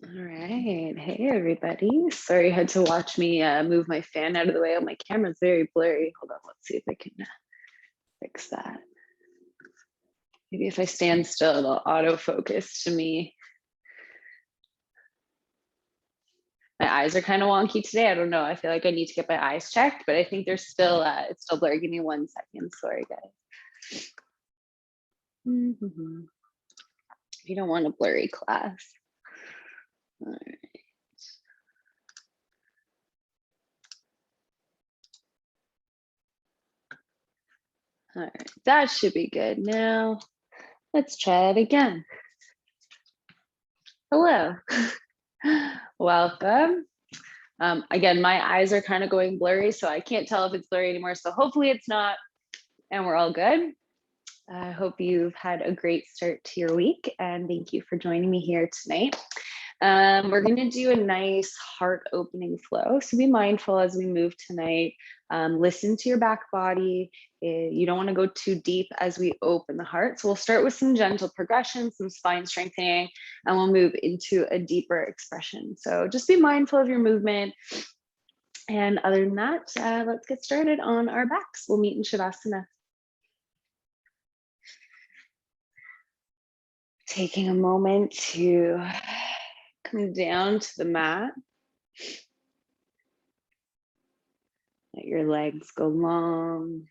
All right. Hey, everybody. Sorry you had to watch me move my fan out of the way. Oh, my camera's very blurry. Hold on. Let's see if I can fix that. Maybe if I stand still, it'll autofocus to me. My eyes are kind of wonky today. I don't know. I feel like I need to get my eyes checked, but I think they're still, it's still blurry. Give me 1 second. Sorry, guys. You don't want a blurry class. All right. All right, that should be good. Now, let's try it again. Hello. Welcome. Again, my eyes are kind of going blurry, so I can't tell if it's blurry anymore. So hopefully it's not, and we're all good. I hope you've had a great start to your week, and thank you for joining me here tonight. We're going to do a nice heart opening flow. So be mindful as we move tonight. Listen to your back body. You don't want to go too deep as we open the heart. So we'll start with some gentle progression, some spine strengthening, and we'll move into a deeper expression. So just be mindful of your movement. And other than that, let's get started on our backs. We'll meet in Shavasana. Taking a moment to come down to the mat. Let your legs go long.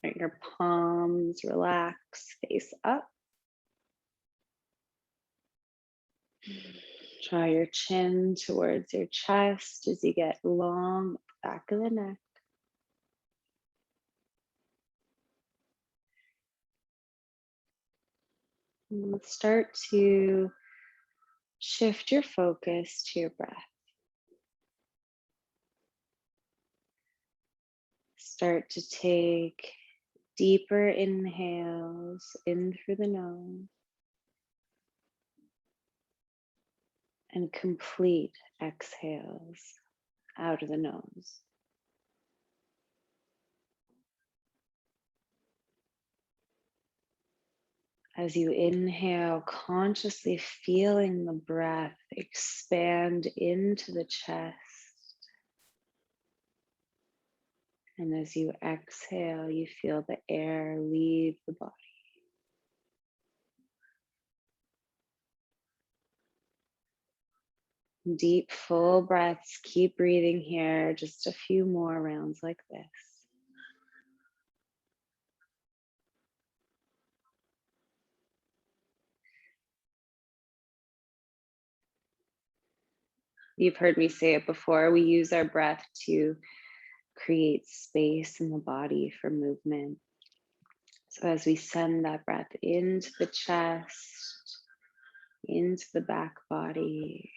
Let your palms relax, face up. Draw your chin towards your chest as you get long back of the neck. And start to shift your focus to your breath. Start to take deeper inhales in through the nose and complete exhales out of the nose. As you inhale, consciously feeling the breath expand into the chest. And as you exhale, you feel the air leave the body. Deep, full breaths. Keep breathing here. Just a few more rounds like this. You've heard me say it before. We use our breath to create space in the body for movement. So as we send that breath into the chest, into the back body,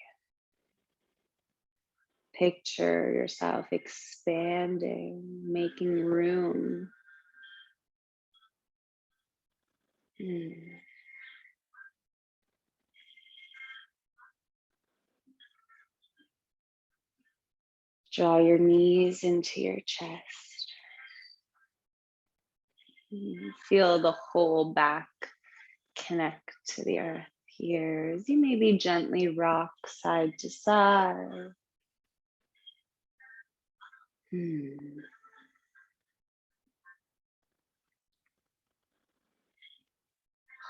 picture yourself expanding, making room. Draw your knees into your chest. Feel the whole back connect to the earth here as you maybe gently rock side to side.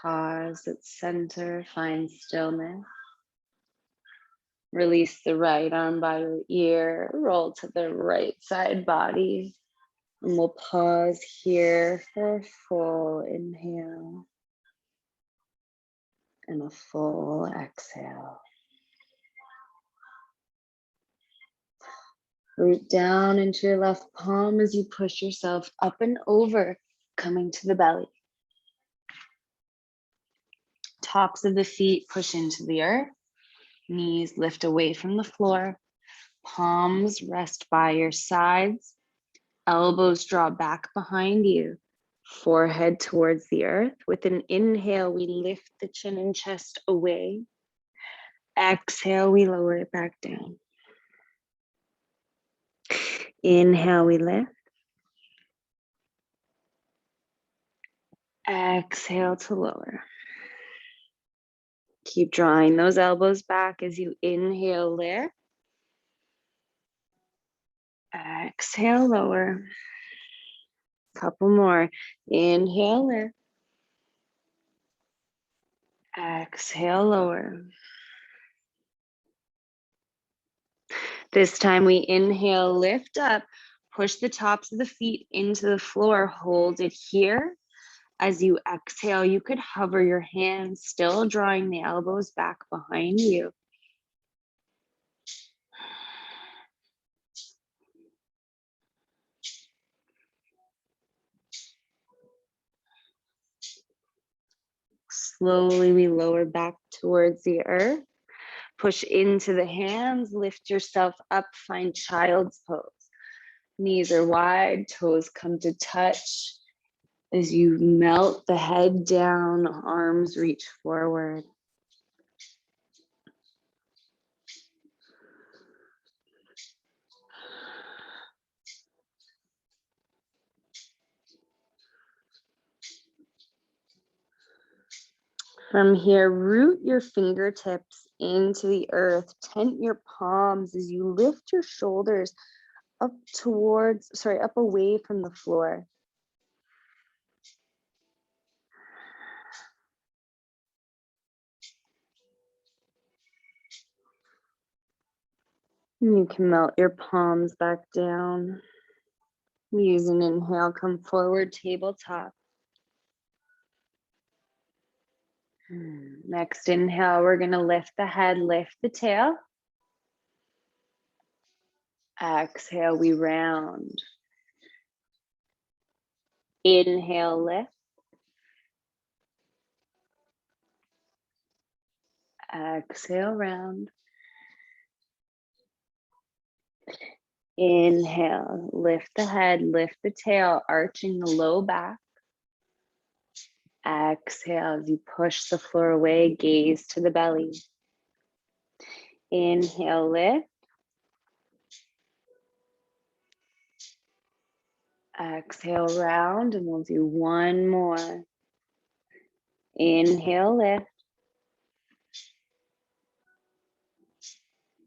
Pause at center, find stillness. Release the right arm by your ear, roll to the right side body. And we'll pause here for a full inhale and a full exhale. Root down into your left palm as you push yourself up and over, coming to the belly. Tops of the feet push into the earth. Knees lift away from the floor. Palms rest by your sides. Elbows draw back behind you. Forehead towards the earth. With an inhale, we lift the chin and chest away. Exhale, we lower it back down. Inhale, we lift. Exhale to lower. Keep drawing those elbows back as you inhale, lift. Exhale, lower. Couple more. Inhale, lift. Exhale, lower. This time we inhale, lift up, push the tops of the feet into the floor, hold it here. As you exhale, you could hover your hands, still drawing the elbows back behind you. Slowly we lower back towards the earth. Push into the hands, lift yourself up, find child's pose. Knees are wide, toes come to touch. As you melt the head down, arms reach forward. From here, root your fingertips into the earth, tent your palms as you lift your shoulders up away from the floor. And you can melt your palms back down. Use an inhale, come forward, tabletop. Next inhale, we're gonna lift the head, lift the tail. Exhale, we round. Inhale, lift. Exhale, round. Inhale, lift the head, lift the tail, arching the low back. Exhale, as you push the floor away, gaze to the belly. Inhale, lift. Exhale, round, and we'll do one more. Inhale, lift.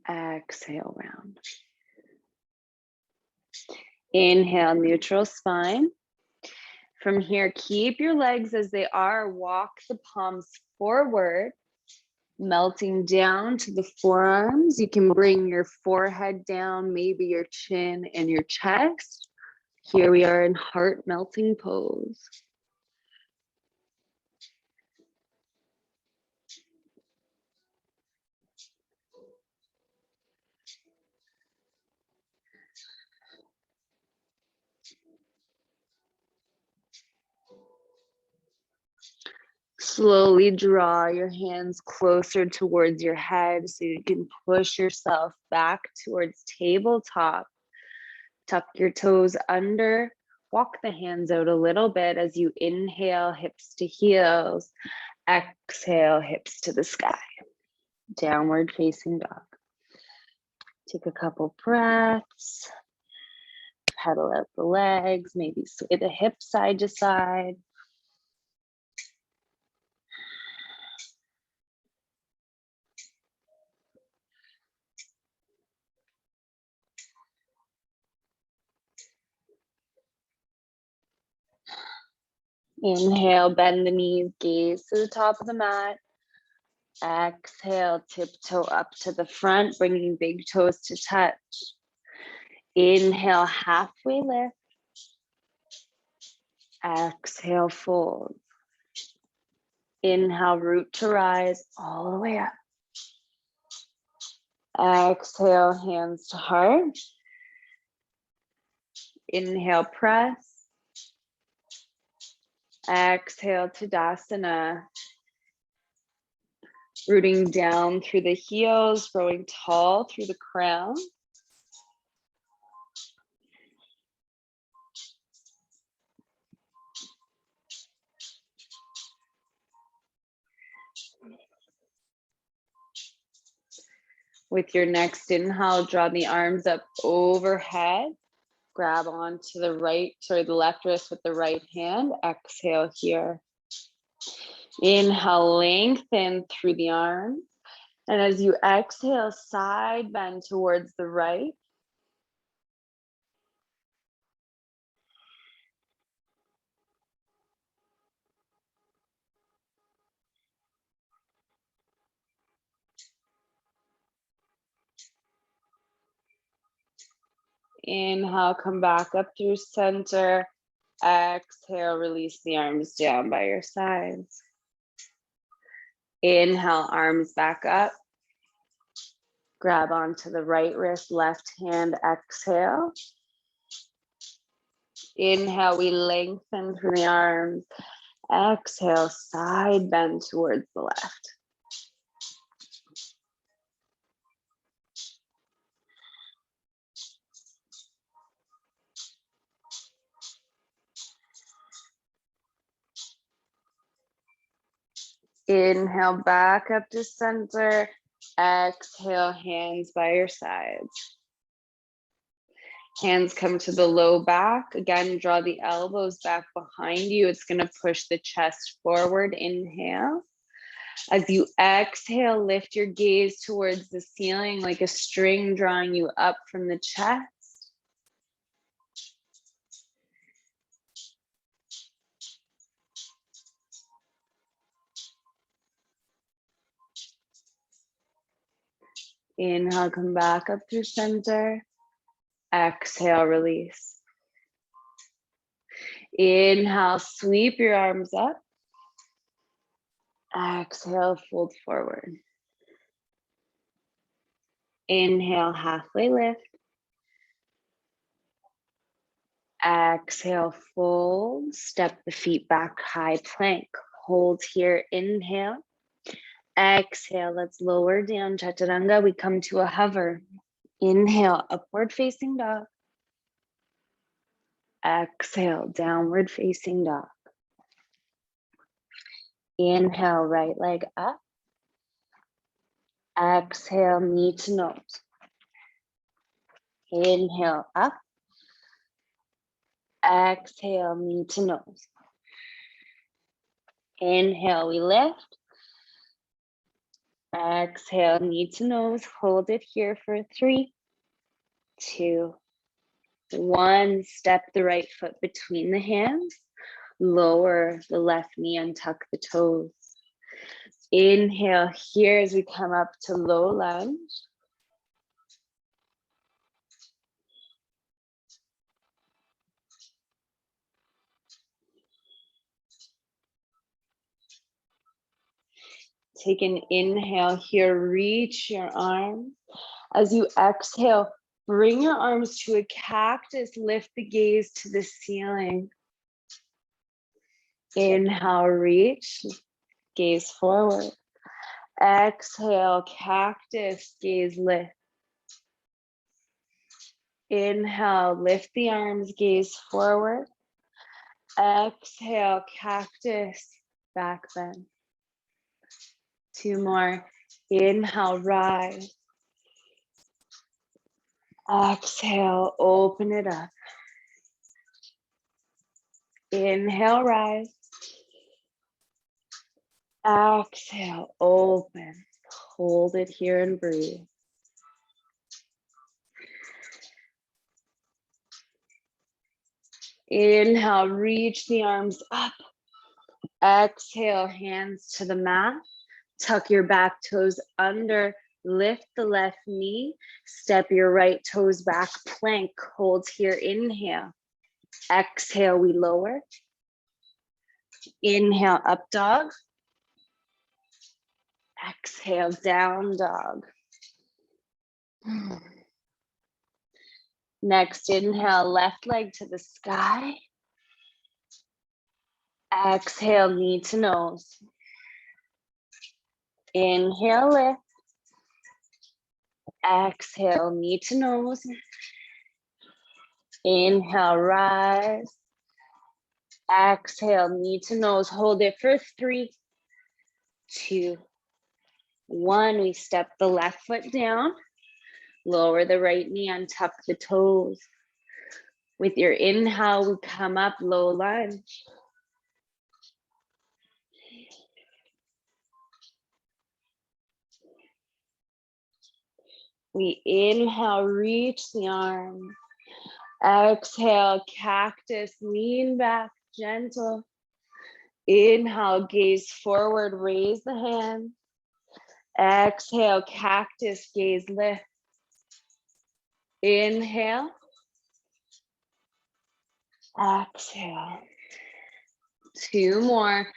Exhale, round. Inhale, neutral spine. From here, keep your legs as they are. Walk the palms forward, melting down to the forearms. You can bring your forehead down, maybe your chin and your chest. Here we are in heart melting pose. Slowly draw your hands closer towards your head so you can push yourself back towards tabletop. Tuck your toes under. Walk the hands out a little bit as you inhale, hips to heels. Exhale, hips to the sky. Downward facing dog. Take a couple breaths. Pedal out the legs, maybe sway the hips side to side. Inhale, bend the knees, gaze to the top of the mat. Exhale, tiptoe up to the front, bringing big toes to touch. Inhale, halfway lift. Exhale, fold. Inhale, root to rise all the way up. Exhale, hands to heart. Inhale, press. Exhale, Tadasana. Rooting down through the heels, growing tall through the crown. With your next inhale, draw the arms up overhead. Grab onto the left wrist with the right hand. Exhale here. Inhale, lengthen through the arms. And as you exhale, side bend towards the right. Inhale, come back up through center. Exhale, release the arms down by your sides. Inhale, arms back up. Grab onto the right wrist, left hand, exhale. Inhale, we lengthen through the arms. Exhale, side bend towards the left. Inhale, back up to center. Exhale, hands by your sides. Hands come to the low back. Again, draw the elbows back behind you. It's going to push the chest forward. Inhale. As you exhale, lift your gaze towards the ceiling like a string drawing you up from the chest. Inhale, come back up through center. Exhale, release. Inhale, sweep your arms up. Exhale, fold forward. Inhale, halfway lift. Exhale, fold. Step the feet back, high plank. Hold here, inhale. Exhale, let's lower down, chaturanga. We come to a hover. Inhale, upward facing dog. Exhale, downward facing dog. Inhale, right leg up. Exhale, knee to nose. Inhale, up. Exhale, knee to nose. Inhale, we lift. Exhale, knee to nose. Hold it here for 3, 2, 1. Step the right foot between the hands. Lower the left knee and tuck the toes. Inhale here as we come up to low lunge. Take an inhale here, reach your arms. As you exhale, bring your arms to a cactus, lift the gaze to the ceiling. Inhale, reach, gaze forward. Exhale, cactus, gaze lift. Inhale, lift the arms, gaze forward. Exhale, cactus, back bend. 2 more. Inhale, rise. Exhale, open it up. Inhale, rise. Exhale, open. Hold it here and breathe. Inhale, reach the arms up. Exhale, hands to the mat. Tuck your back toes under. Lift the left knee. Step your right toes back. Plank. Hold here. Inhale. Exhale, we lower. Inhale, up dog. Exhale, down dog. Next, inhale, left leg to the sky. Exhale, knee to nose. Inhale, lift. Exhale, knee to nose. Inhale, rise. Exhale, knee to nose. Hold it for 3, 2, 1. We step the left foot down. Lower the right knee and tuck the toes. With your inhale, we come up, low lunge. We inhale, reach the arms. Exhale, cactus, lean back, gentle. Inhale, gaze forward, raise the hand. Exhale, cactus, gaze lift. Inhale. Exhale. 2 more.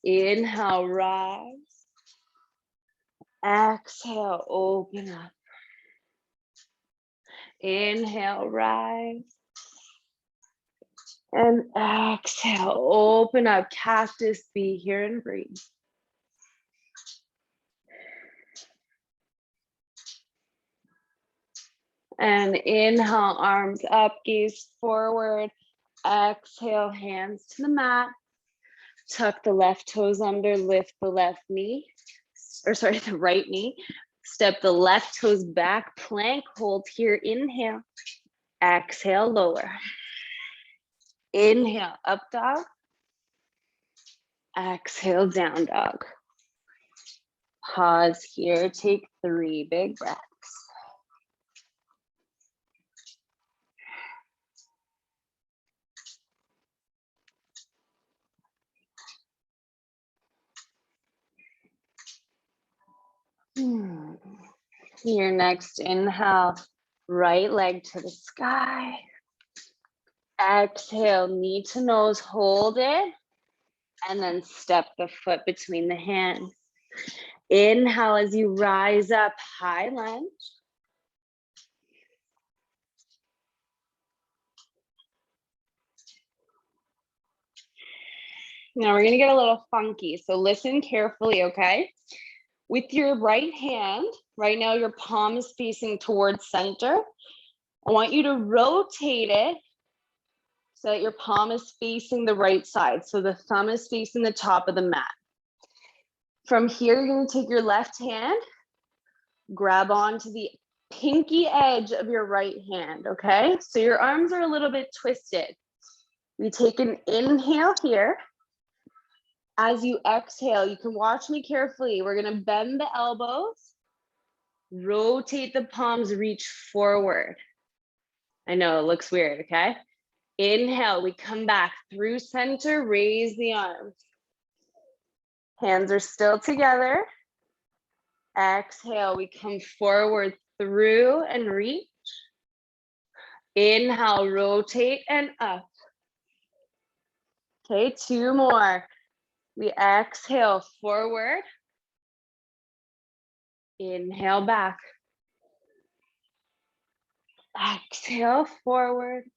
Inhale, rise. Exhale, open up. Inhale, rise. And exhale, open up. Cactus, be here and breathe. And inhale, arms up, gaze forward. Exhale, hands to the mat. Tuck the left toes under, lift the left knee, or sorry, the right knee. Step the left toes back, plank, hold here, inhale. Exhale, lower. Inhale, up dog. Exhale, down dog. Pause here, take 3 big breaths. Your next inhale, right leg to the sky. Exhale, knee to nose, hold it, and then step the foot between the hands. Inhale as you rise up, high lunge. Now we're gonna get a little funky, so listen carefully, okay? With your right hand, right now your palm is facing towards center. I want you to rotate it so that your palm is facing the right side. So the thumb is facing the top of the mat. From here, you're gonna take your left hand, grab onto the pinky edge of your right hand, okay? So your arms are a little bit twisted. We take an inhale here. As you exhale, you can watch me carefully. We're gonna bend the elbows, rotate the palms, reach forward. I know it looks weird, okay? Inhale, we come back through center, raise the arms. Hands are still together. Exhale, we come forward through and reach. Inhale, rotate and up. Okay, 2 more. We exhale forward. Inhale back. Exhale forward.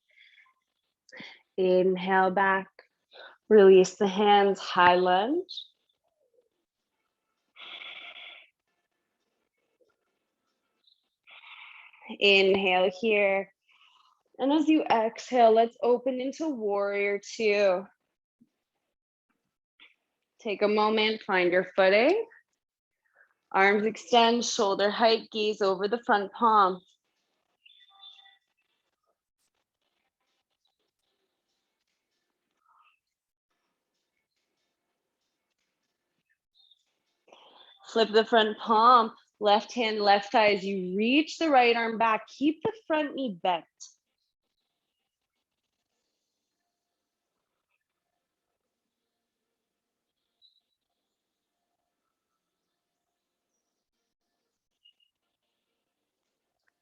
Inhale back. Release the hands, high lunge. Inhale here. And as you exhale, let's open into warrior 2. Take a moment, find your footing. Arms extend, shoulder height, gaze over the front palm. Flip the front palm, left hand, left thigh as you reach the right arm back. Keep the front knee bent.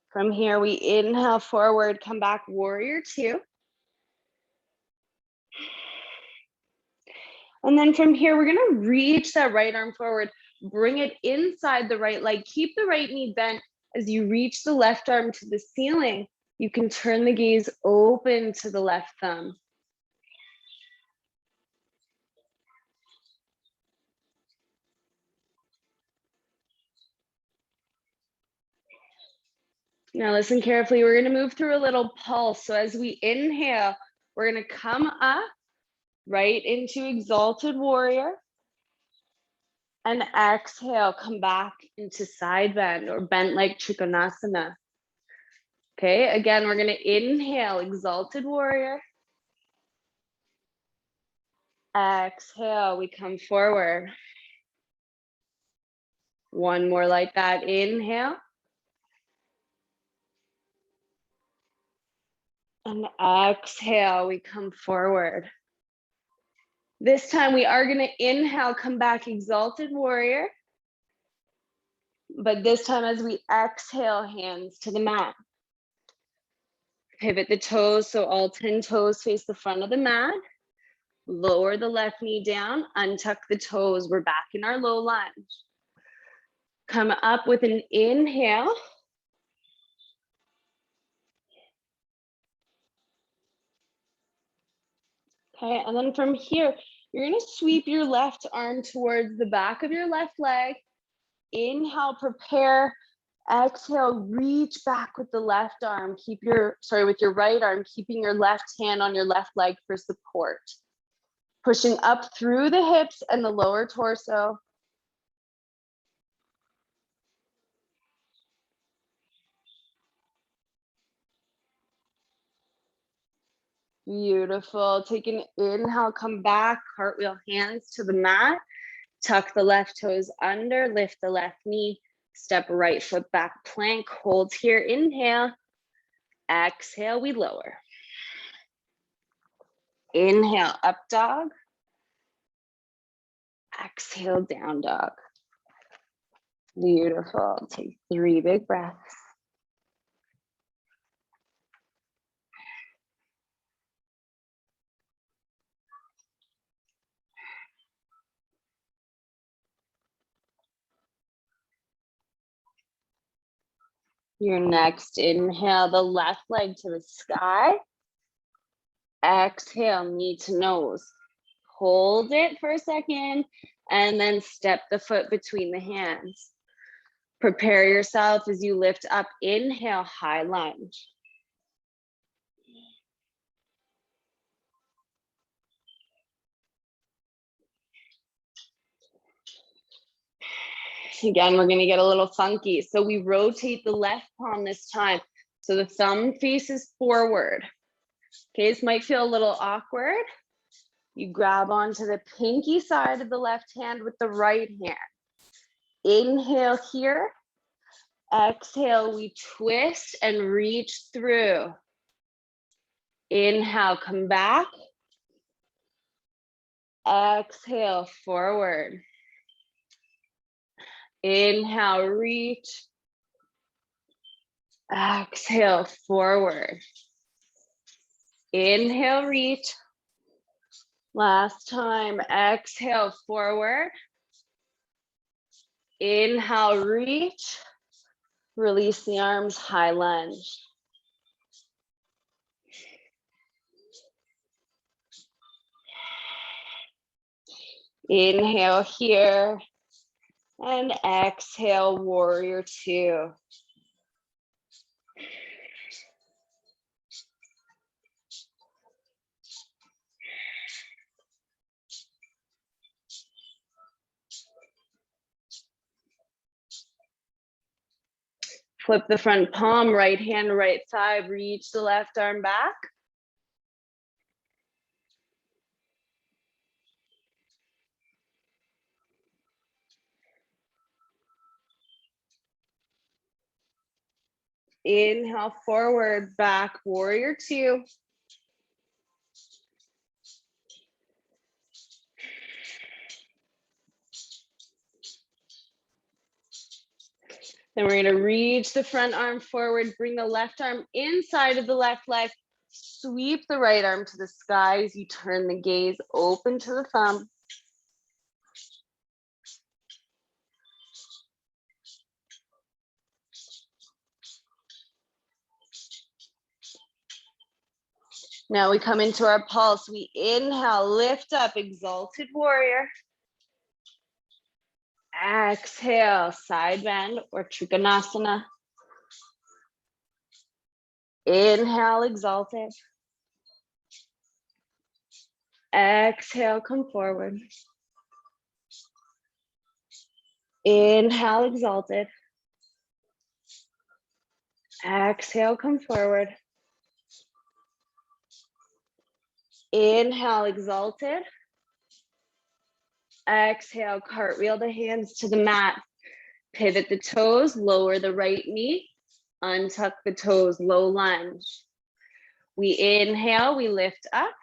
From here, we inhale forward, come back, warrior 2. And then from here, we're gonna reach that right arm forward, bring it inside the right leg, keep the right knee bent as you reach the left arm to the ceiling. You can turn the gaze open to the left thumb. Now listen carefully, we're gonna move through a little pulse. So as we inhale, we're gonna come up right into exalted warrior. And exhale, come back into side bend or bent leg trikonasana. Okay, again, we're gonna inhale, exalted warrior. Exhale, we come forward. 1 more like that, inhale. And exhale, we come forward. This time we are going to inhale, come back, exalted warrior. But this time as we exhale, hands to the mat. Pivot the toes so all 10 toes face the front of the mat. Lower the left knee down, untuck the toes. We're back in our low lunge. Come up with an inhale. Okay, and then from here, you're gonna sweep your left arm towards the back of your left leg. Inhale, prepare. Exhale, reach back with the left arm. With your right arm, keeping your left hand on your left leg for support. Pushing up through the hips and the lower torso. Beautiful. Take an inhale, come back, cartwheel hands to the mat. Tuck the left toes under, lift the left knee, step right foot back, plank, hold here, inhale. Exhale, we lower. Inhale, up dog. Exhale, down dog. Beautiful. Take 3 big breaths. Your next inhale, the left leg to the sky. Exhale, knee to nose. Hold it for a second and then step the foot between the hands. Prepare yourself as you lift up. Inhale, high lunge. Again, we're gonna get a little funky. So we rotate the left palm this time. So the thumb faces forward. Okay, this might feel a little awkward. You grab onto the pinky side of the left hand with the right hand. Inhale here. Exhale, we twist and reach through. Inhale, come back. Exhale, forward. Inhale, reach. Exhale, forward. Inhale, reach. Last time, exhale, forward. Inhale, reach. Release the arms, high lunge. Inhale here. And exhale, warrior 2. Flip the front palm, right hand, right side, reach the left arm back. Inhale, forward, back, warrior 2. Then we're gonna reach the front arm forward, bring the left arm inside of the left leg, sweep the right arm to the sky as you turn the gaze open to the thumb. Now we come into our pulse. We inhale, lift up, exalted warrior. Exhale, side bend or Trikonasana. Inhale, exalted. Exhale, come forward. Inhale, exalted. Exhale, come forward. Inhale, exalted. Exhale, cartwheel the hands to the mat. Pivot the toes, lower the right knee. Untuck the toes, low lunge. We inhale, we lift up.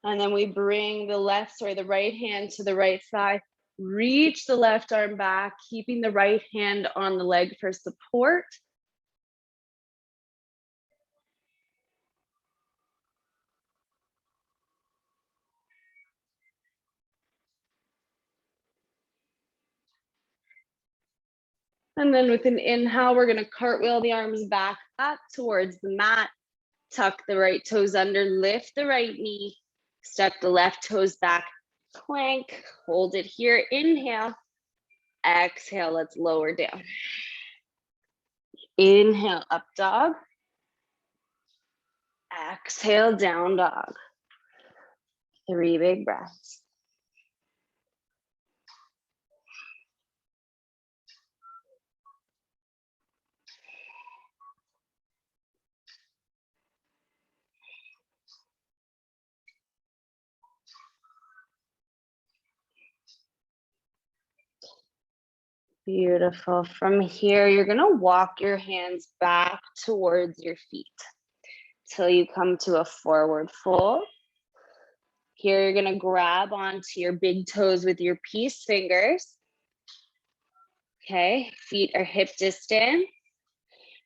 And then we bring the right hand to the right side. Reach the left arm back, keeping the right hand on the leg for support. And then with an inhale, we're gonna cartwheel the arms back up towards the mat. Tuck the right toes under, lift the right knee, step the left toes back, plank, hold it here, inhale, exhale, let's lower down. Inhale, up dog. Exhale, down dog. 3 big breaths. Beautiful. From here, you're gonna walk your hands back towards your feet till you come to a forward fold. Here, you're gonna grab onto your big toes with your peace fingers. Okay, feet are hip distance.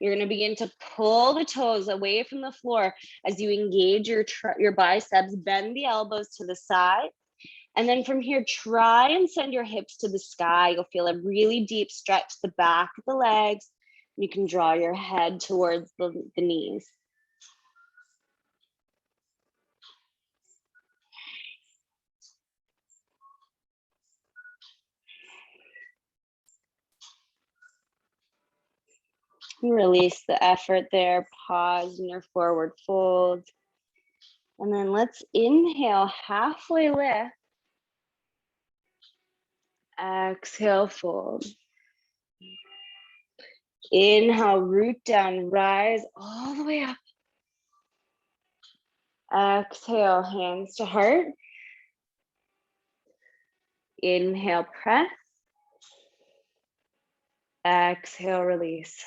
You're gonna begin to pull the toes away from the floor as you engage your biceps, bend the elbows to the side. And then from here, try and send your hips to the sky. You'll feel a really deep stretch to the back of the legs. You can draw your head towards the knees. Release the effort there. Pause in your forward fold. And then let's inhale, halfway lift. Exhale, fold. Inhale, root down, rise all the way up. Exhale, hands to heart. Inhale, press. Exhale, release.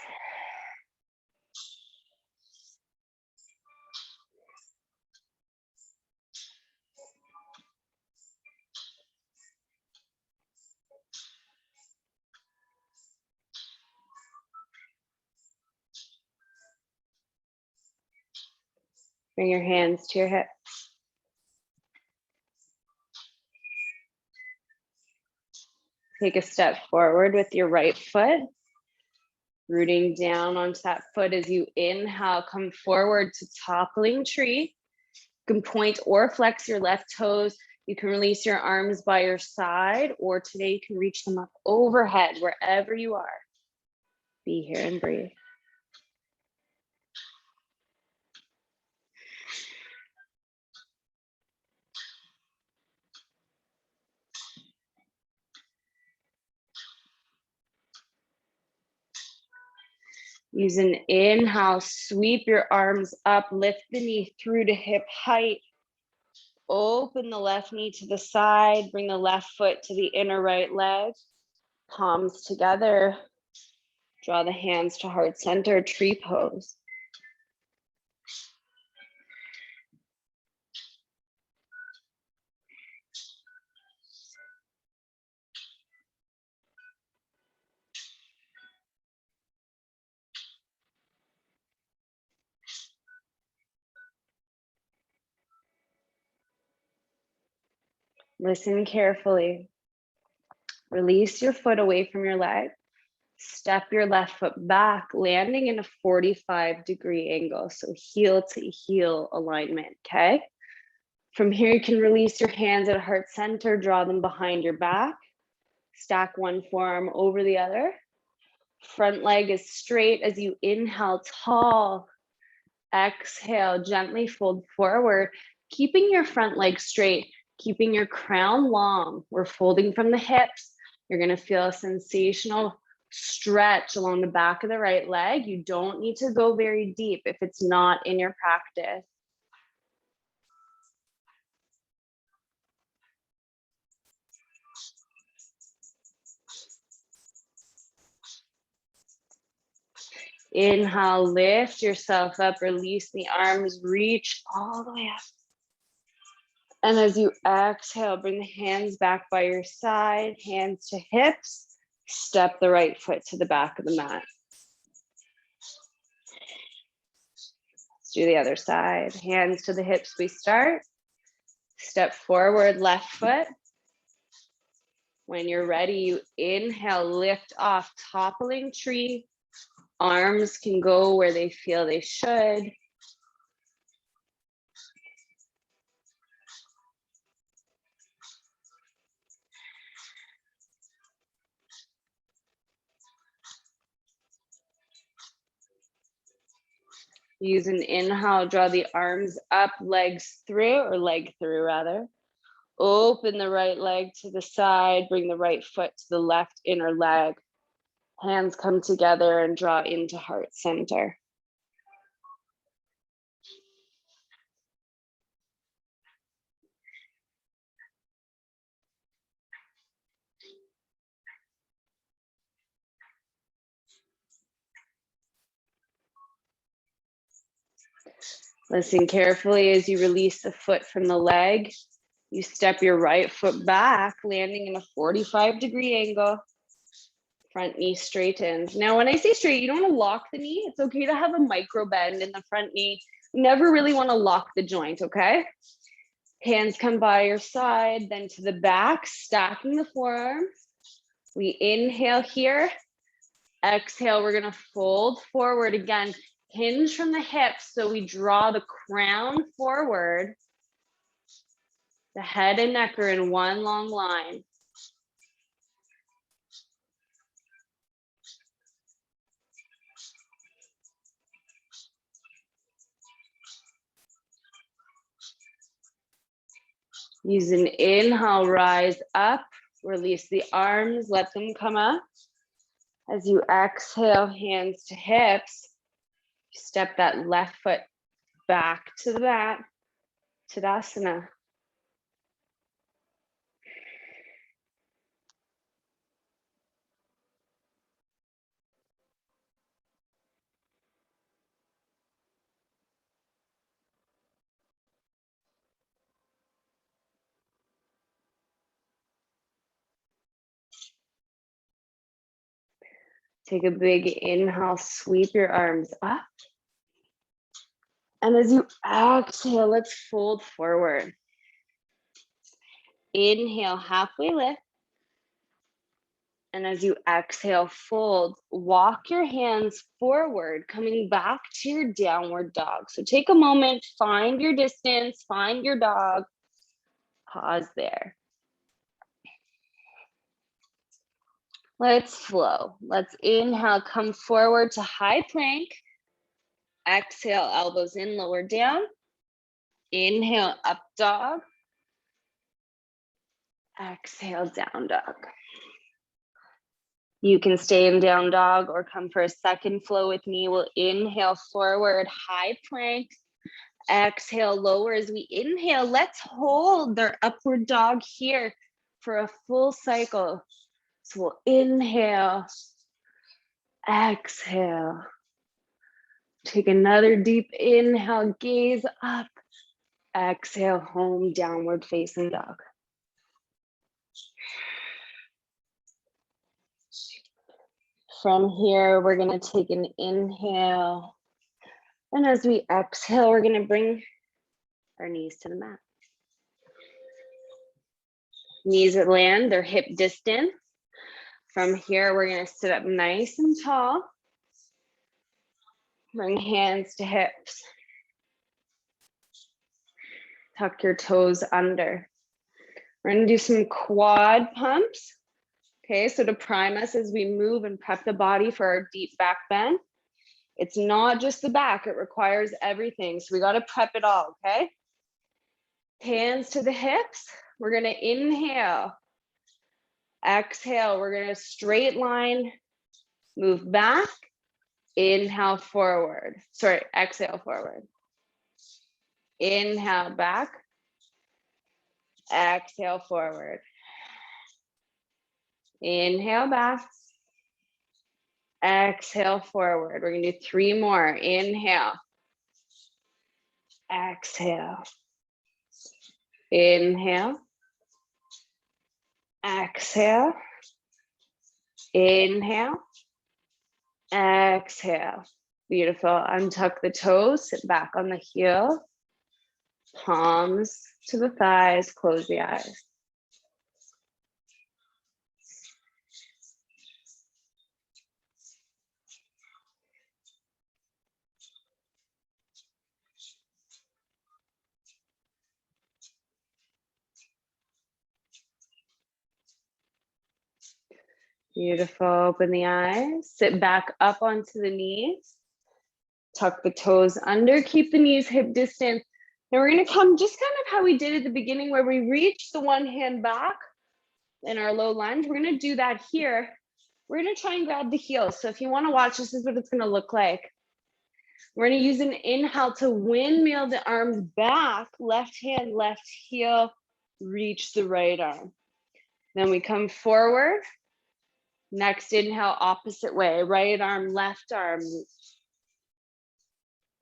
Bring your hands to your hips. Take a step forward with your right foot. Rooting down onto that foot as you inhale, come forward to toppling tree. You can point or flex your left toes. You can release your arms by your side, or today you can reach them up overhead, wherever you are. Be here and breathe. Use an inhale, sweep your arms up, lift the knee through to hip height. Open the left knee to the side, bring the left foot to the inner right leg. Palms together. Draw the hands to heart center, tree pose. Listen carefully. Release your foot away from your leg. Step your left foot back, landing in a 45-degree angle. So heel to heel alignment, okay? From here, you can release your hands at heart center, draw them behind your back. Stack one forearm over the other. Front leg is straight as you inhale, tall. Exhale, gently fold forward, keeping your front leg straight, keeping your crown long. We're folding from the hips. You're gonna feel a sensational stretch along the back of the right leg. You don't need to go very deep if it's not in your practice. Inhale, lift yourself up, release the arms, reach all the way up. And as you exhale, bring the hands back by your side, hands to hips, step the right foot to the back of the mat. Let's do the other side. Hands to the hips, we start. Step forward, left foot. When you're ready, you inhale, lift off, toppling tree. Arms can go where they feel they should. Use an inhale, draw the arms up, legs through, or leg through rather. Open the right leg to the side, bring the right foot to the left inner leg. Hands come together and draw into heart center. Listen carefully as you release the foot from the leg. You step your right foot back, landing in a 45-degree angle. Front knee straightens. Now, when I say straight, you don't want to lock the knee. It's okay to have a micro bend in the front knee. You never really want to lock the joint, okay? Hands come by your side, then to the back, stacking the forearms. We inhale here. Exhale, we're going to fold forward again. Hinge from the hips, so we draw the crown forward. The head and neck are in one long line. Use an inhale, rise up, release the arms, let them come up. As you exhale, hands to hips, step that left foot back to the mat, Tadasana. Take a big inhale, sweep your arms up. And as you exhale, let's fold forward. Inhale, halfway lift. And as you exhale, fold, walk your hands forward, coming back to your downward dog. So take a moment, find your distance, find your dog. Pause there. Let's flow. Let's inhale, come forward to high plank. Exhale, elbows in, lower down. Inhale, up dog. Exhale, down dog. You can stay in down dog or come for a second flow with me. We'll inhale forward, high plank. Exhale, lower as we inhale. Let's hold our upward dog here for a full cycle. So we'll inhale, exhale. Take another deep inhale, gaze up. Exhale, home, downward facing dog. From here, we're going to take an inhale. And as we exhale, we're going to bring our knees to the mat. Knees that land, they're hip distance. From here, we're going to sit up nice and tall. Bring hands to hips. Tuck your toes under. We're going to do some quad pumps. Okay, so to prime us as we move and prep the body for our deep back bend. It's not just the back, it requires everything. So we got to prep it all, okay? Hands to the hips. We're going to inhale. Exhale, we're going to straight line, move back. Inhale forward. Sorry, exhale forward. Inhale back. Exhale forward. Inhale back. Exhale forward. We're gonna do 3 more. Inhale. Exhale. Inhale. Exhale. Inhale. Exhale. Beautiful. Untuck the toes, sit back on the heel. Palms to the thighs, close the eyes. Beautiful. Open the eyes. Sit back up onto the knees. Tuck the toes under. Keep the knees hip distance. Now we're going to come just kind of how we did at the beginning, where we reach the one hand back in our low lunge. We're going to do that here. We're going to try and grab the heels. So if you want to watch, this is what it's going to look like. We're going to use an inhale to windmill the arms back. Left hand, left heel. Reach the right arm. Then we come forward. Next inhale, opposite way, right arm, left arm,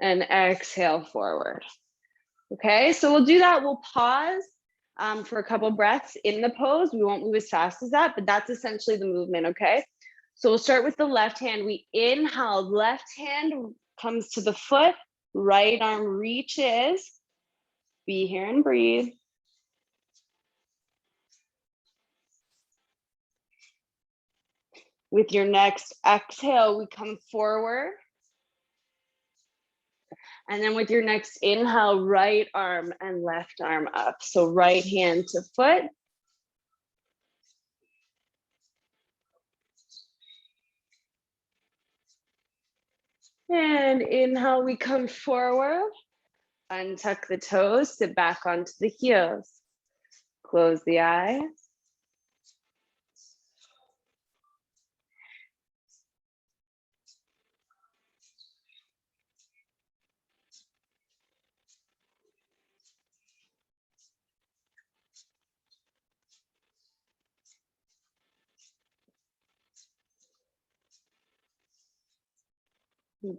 and exhale forward. Okay, so we'll do that. We'll pause for a couple breaths in the pose. We won't move as fast as that, but that's essentially the movement, okay? So we'll start with the left hand. We inhale, left hand comes to the foot, right arm reaches. Be here and breathe. With your next exhale, we come forward. And then with your next inhale, right arm and left arm up. So right hand to foot. And inhale, we come forward. Untuck the toes, sit back onto the heels. Close the eyes.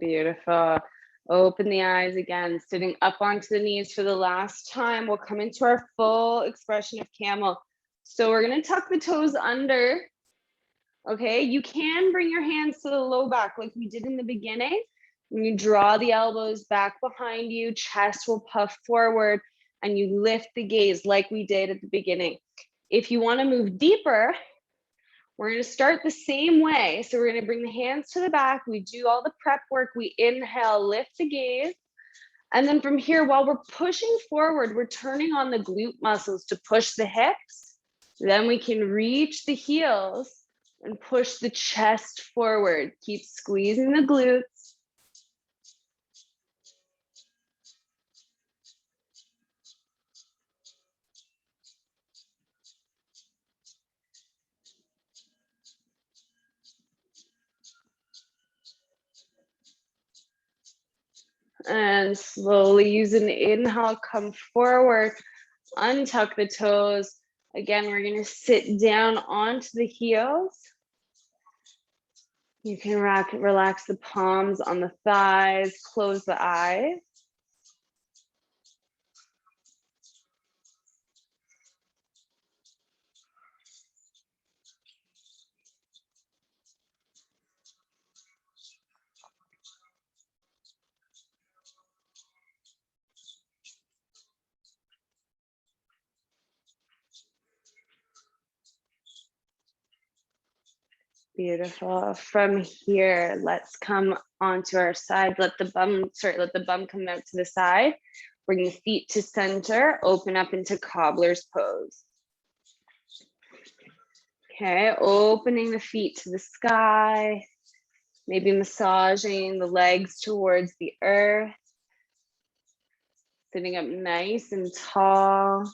Beautiful. Open the eyes again, sitting up onto the knees for the last time. We'll come into our full expression of camel. So we're going to tuck the toes under. Okay, you can bring your hands to the low back like we did in the beginning. When you draw the elbows back behind you, chest will puff forward, and you lift the gaze like we did at the beginning. If you want to move deeper, we're going to start the same way. So we're going to bring the hands to the back. We do all the prep work. We inhale, lift the gaze. And then from here, while we're pushing forward, we're turning on the glute muscles to push the hips. Then we can reach the heels and push the chest forward. Keep squeezing the glutes. And slowly use an inhale, come forward, untuck the toes. Again, we're going to sit down onto the heels. You can relax the palms on the thighs, close the eyes. Beautiful. From here, let's come onto our side. Let the bum come out to the side. Bring the feet to center. Open up into cobbler's pose. Okay, opening the feet to the sky. Maybe massaging the legs towards the earth. Sitting up nice and tall.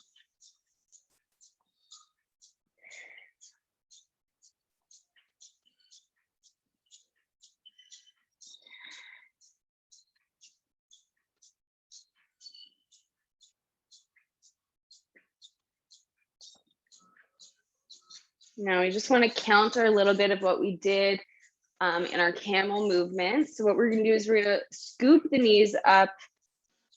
Now we just want to counter a little bit of what we did in our camel movement. So what we're gonna do is we're gonna scoop the knees up,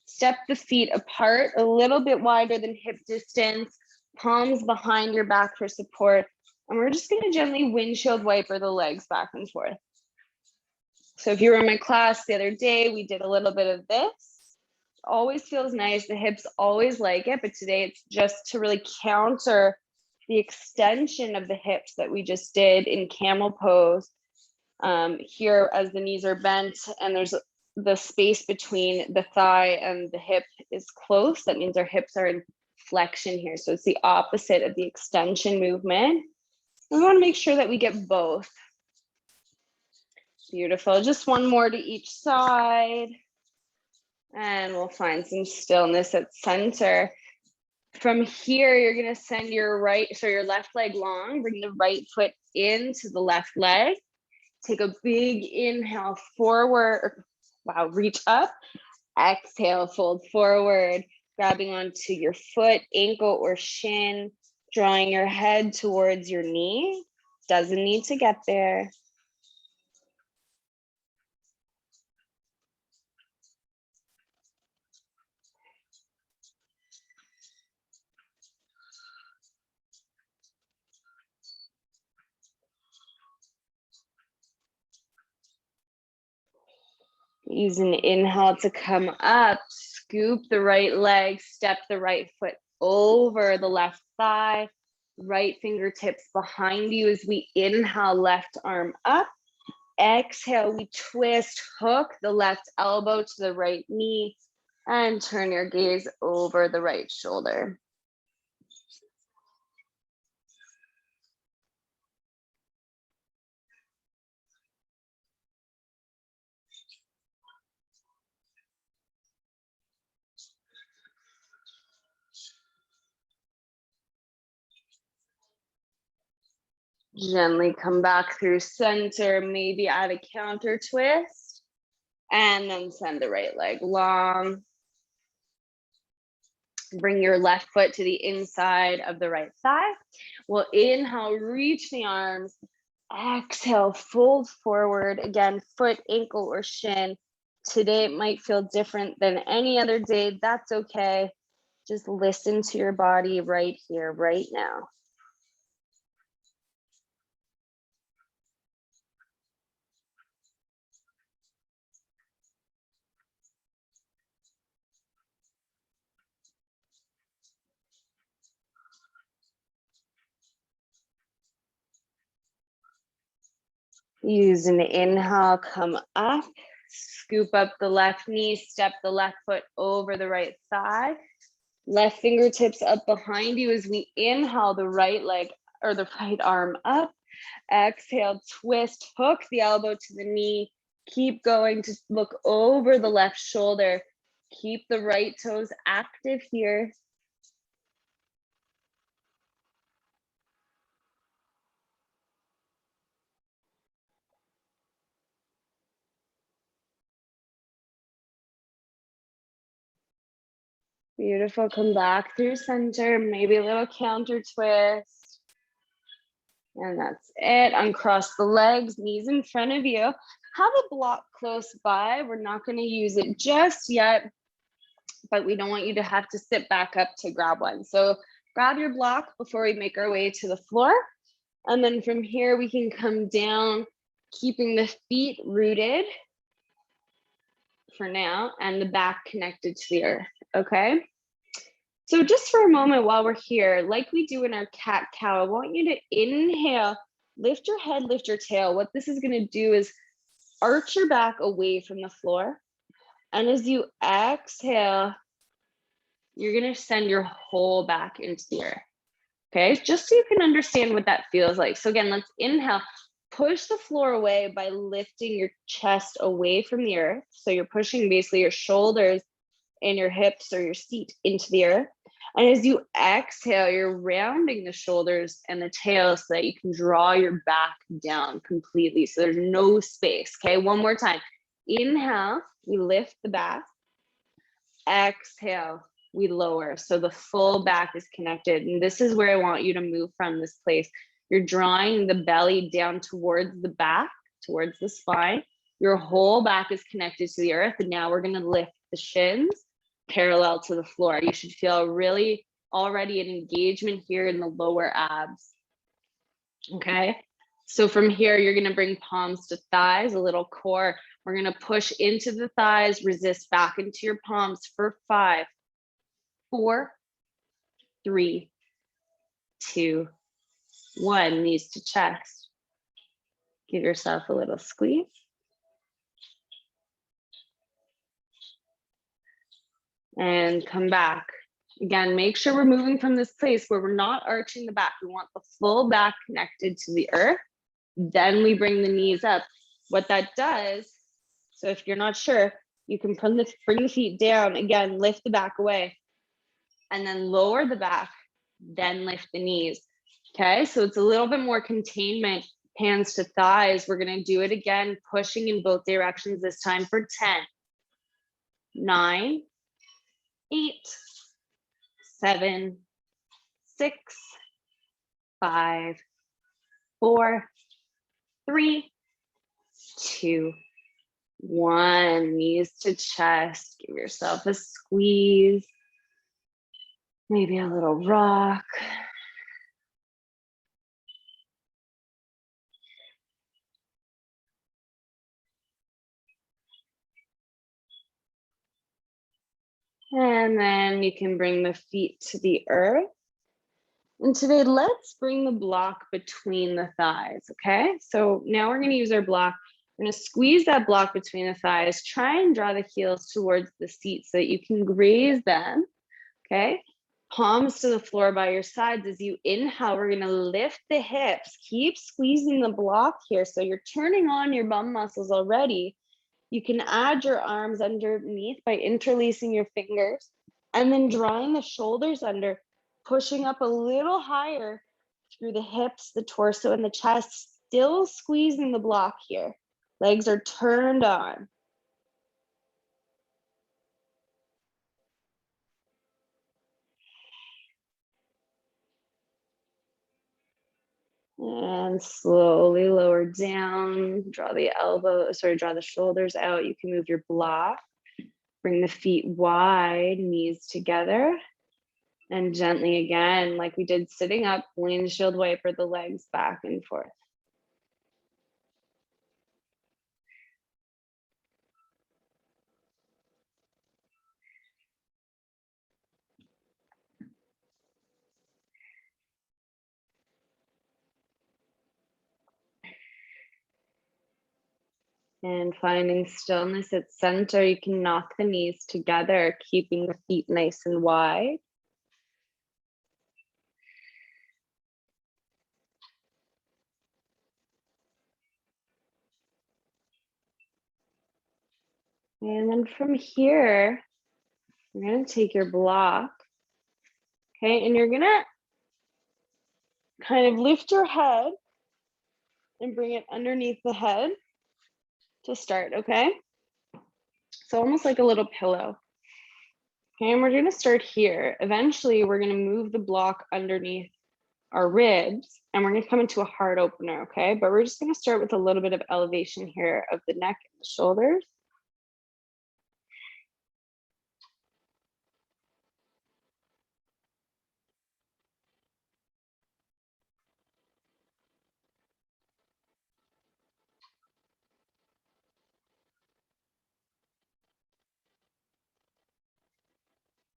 step the feet apart a little bit wider than hip distance, palms behind your back for support. And we're just gonna gently windshield wiper the legs back and forth. So if you were in my class the other day, we did a little bit of this. Always feels nice. The hips always like it, but today it's just to really counter the extension of the hips that we just did in camel pose. Here, as the knees are bent and there's the space between the thigh and the hip is close, that means our hips are in flexion here. So it's the opposite of the extension movement. We want to make sure that we get both. Beautiful. Just one more to each side. And we'll find some stillness at center. From here, you're going to send your left leg long, bring the right foot into the left leg. Take a big inhale forward. Wow, reach up. Exhale, fold forward, grabbing onto your foot, ankle, or shin, drawing your head towards your knee. Doesn't need to get there. Use an inhale to come up, scoop the right leg, step the right foot over the left thigh, right fingertips behind you as we inhale, left arm up. Exhale, we twist, hook the left elbow to the right knee, and turn your gaze over the right shoulder. Gently come back through center, maybe add a counter twist, and then send the right leg long. Bring your left foot to the inside of the right thigh. We'll inhale, reach the arms. Exhale, fold forward. Again, foot, ankle, or shin. Today it might feel different than any other day. That's okay. Just listen to your body right here, right now. Use an inhale, come up, scoop up the left knee, step the left foot over the right thigh. Left fingertips up behind you as we inhale the right leg or the right arm up. Exhale, twist, hook the elbow to the knee. Keep going to look over the left shoulder. Keep the right toes active here. Beautiful. Come back through center, maybe a little counter twist. And that's it. Uncross the legs, knees in front of you. Have a block close by. We're not going to use it just yet, but we don't want you to have to sit back up to grab one. So grab your block before we make our way to the floor. And then from here, we can come down, keeping the feet rooted for now and the back connected to the earth, okay? So just for a moment while we're here, like we do in our cat-cow, I want you to inhale, lift your head, lift your tail. What this is gonna do is arch your back away from the floor. And as you exhale, you're gonna send your whole back into the earth, okay? Just so you can understand what that feels like. So again, let's inhale, push the floor away by lifting your chest away from the earth. So you're pushing basically your shoulders and your hips or your seat into the earth. And as you exhale, you're rounding the shoulders and the tail so that you can draw your back down completely. So there's no space, okay? One more time. Inhale, we lift the back. Exhale, we lower. So the full back is connected. And this is where I want you to move from this place. You're drawing the belly down towards the back towards the spine. Your whole back is connected to the earth. And now we're gonna lift the shins parallel to the floor. You should feel really already an engagement here in the lower abs. Okay, so from here, you're gonna bring palms to thighs, a little core. We're gonna push into the thighs, resist back into your palms for 5, 4, 3, 2, 1. Knees to chest. Give yourself a little squeeze. And come back. Again, make sure we're moving from this place where we're not arching the back. We want the full back connected to the earth. Then we bring the knees up. What that does, so if you're not sure, you can bring the feet down. Again, lift the back away. And then lower the back, then lift the knees. Okay, so it's a little bit more containment, hands to thighs. We're gonna do it again, pushing in both directions this time for 10, 9, 8, 7, 6, 5, 4, 3, 2, 1. Knees to chest. Give yourself a squeeze. Maybe a little rock. And then you can bring the feet to the earth. And today, let's bring the block between the thighs, okay? So now we're gonna use our block. We're gonna squeeze that block between the thighs, try and draw the heels towards the seat so that you can graze them, okay? Palms to the floor by your sides. As you inhale, we're gonna lift the hips. Keep squeezing the block here. So you're turning on your bum muscles already. You can add your arms underneath by interlacing your fingers and then drawing the shoulders under, pushing up a little higher through the hips, the torso, and the chest, still squeezing the block here. Legs are turned on. And slowly lower down, draw the shoulders out. You can move your block, bring the feet wide, knees together, and gently again, like we did sitting up, windshield wiper the legs back and forth. And finding stillness at center, you can knock the knees together, keeping the feet nice and wide. And then from here, you're gonna take your block, okay? And you're gonna kind of lift your head and bring it underneath the head to start, okay? So almost like a little pillow. Okay, and we're gonna start here. Eventually, we're gonna move the block underneath our ribs and we're gonna come into a heart opener, okay? But we're just gonna start with a little bit of elevation here of the neck and the shoulders.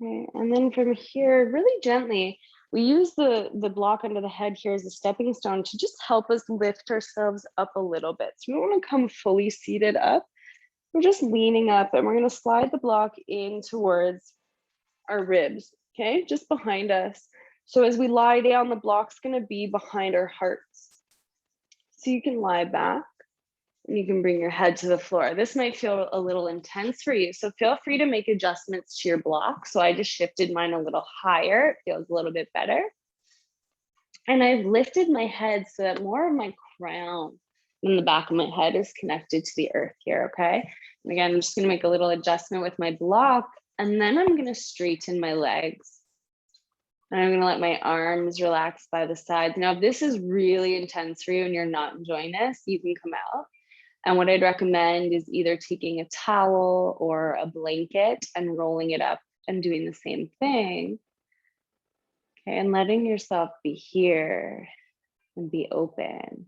Okay, and then from here, really gently, we use the block under the head here as a stepping stone to just help us lift ourselves up a little bit. So we don't want to come fully seated up. We're just leaning up and we're going to slide the block in towards our ribs, okay, just behind us. So as we lie down, the block's going to be behind our hearts. So you can lie back. And you can bring your head to the floor. This might feel a little intense for you, so feel free to make adjustments to your block. So I just shifted mine a little higher. It feels a little bit better. And I've lifted my head so that more of my crown and the back of my head is connected to the earth here, okay? And again, I'm just gonna make a little adjustment with my block, and then I'm gonna straighten my legs. And I'm gonna let my arms relax by the sides. Now, if this is really intense for you and you're not enjoying this, you can come out. And what I'd recommend is either taking a towel or a blanket and rolling it up and doing the same thing. Okay, and letting yourself be here and be open.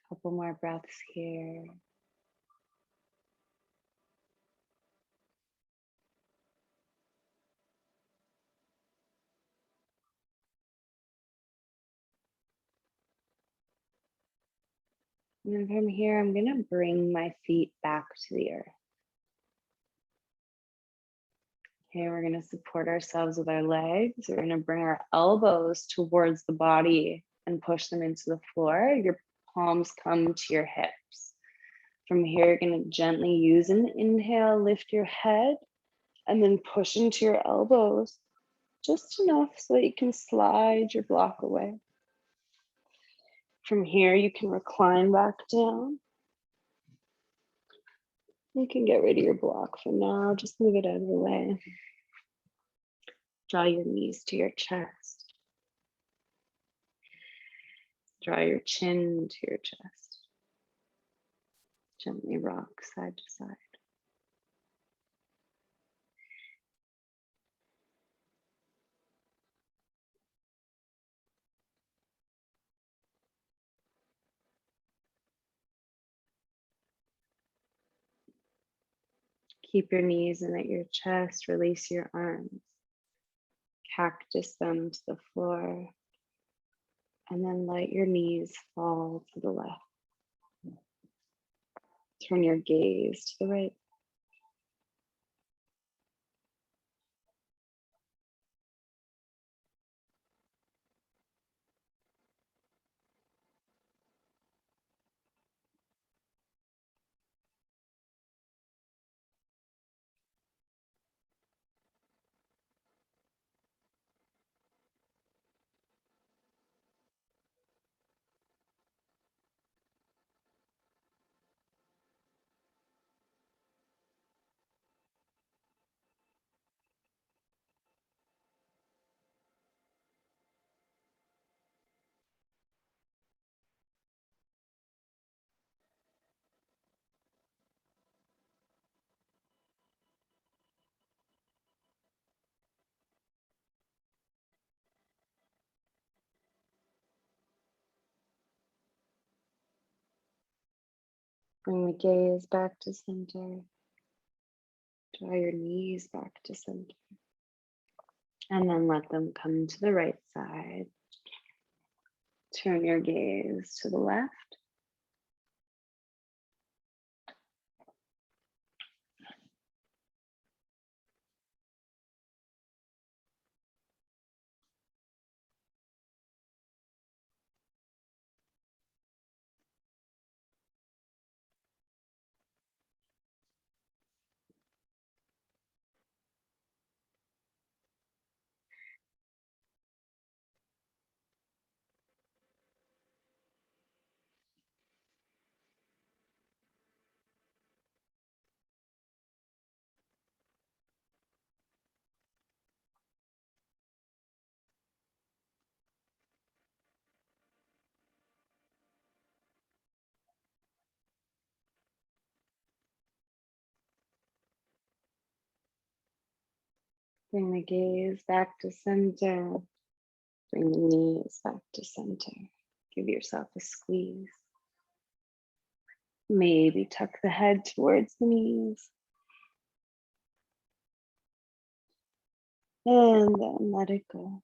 Couple more breaths here. And then from here, I'm going to bring my feet back to the earth. Okay, we're going to support ourselves with our legs. We're going to bring our elbows towards the body and push them into the floor. Your palms come to your hips. From here, you're going to gently use an inhale, lift your head, and then push into your elbows just enough so that you can slide your block away. From here, you can recline back down. You can get rid of your block for now. Just move it out of the way. Draw your knees to your chest. Draw your chin to your chest. Gently rock side to side. Keep your knees in at your chest. Release your arms. Cactus them to the floor. And then let your knees fall to the left. Turn your gaze to the right. Bring the gaze back to center. Draw your knees back to center. And then let them come to the right side. Turn your gaze to the left. Bring the gaze back to center. Bring the knees back to center. Give yourself a squeeze. Maybe tuck the head towards the knees. And then let it go.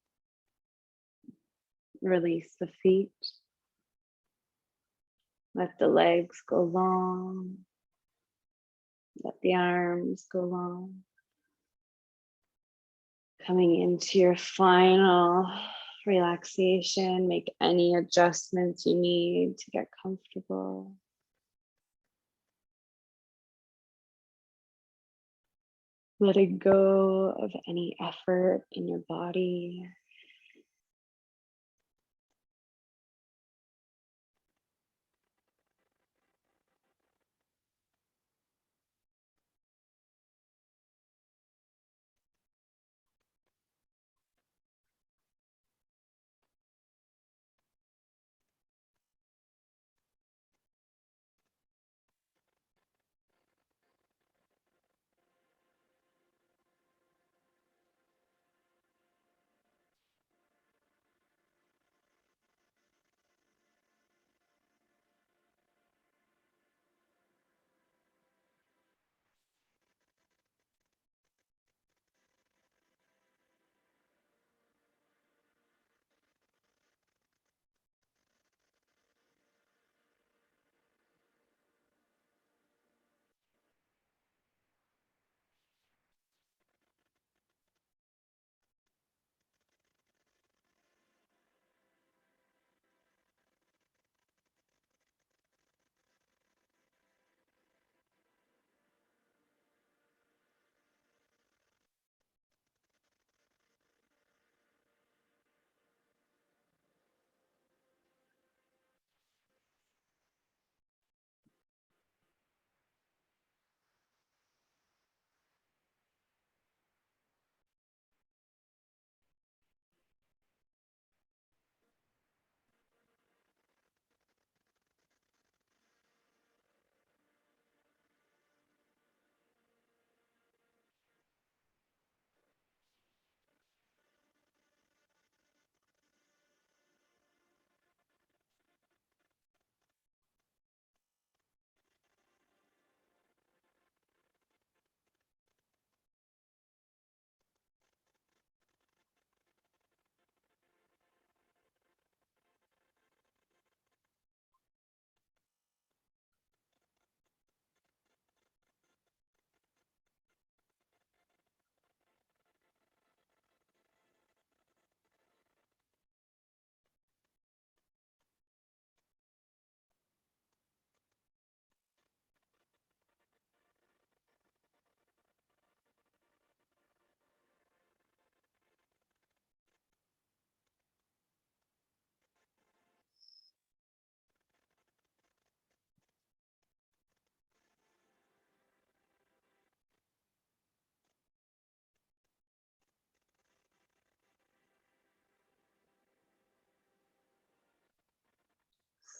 Release the feet. Let the legs go long. Let the arms go long. Coming into your final relaxation, make any adjustments you need to get comfortable. Letting go of any effort in your body.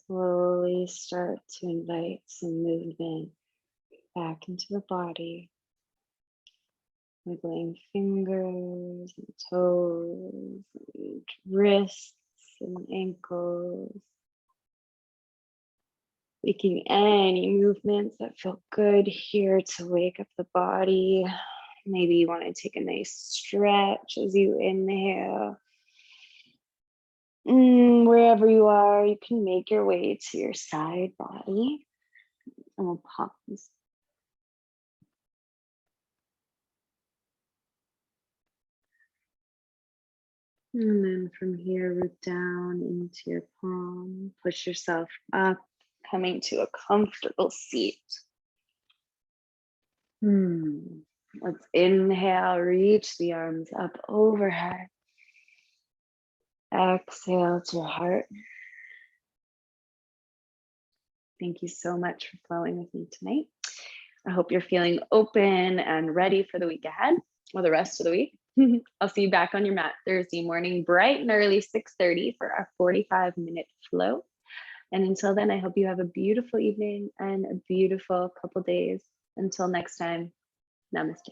Slowly start to invite some movement back into the body. Wiggling fingers and toes, and wrists and ankles. Making any movements that feel good here to wake up the body. Maybe you want to take a nice stretch as you inhale. Wherever you are, you can make your way to your side body. And we'll pop this. And then from here, root down into your palm. Push yourself up, coming to a comfortable seat. Let's inhale, reach the arms up overhead. Exhale to your heart. Thank you so much for flowing with me tonight. I hope you're feeling open and ready for the week ahead or the rest of the week. I'll see you back on your mat Thursday morning, bright and early, 6:30 for our 45-minute flow. And until then, I hope you have a beautiful evening and a beautiful couple days. Until next time, namaste.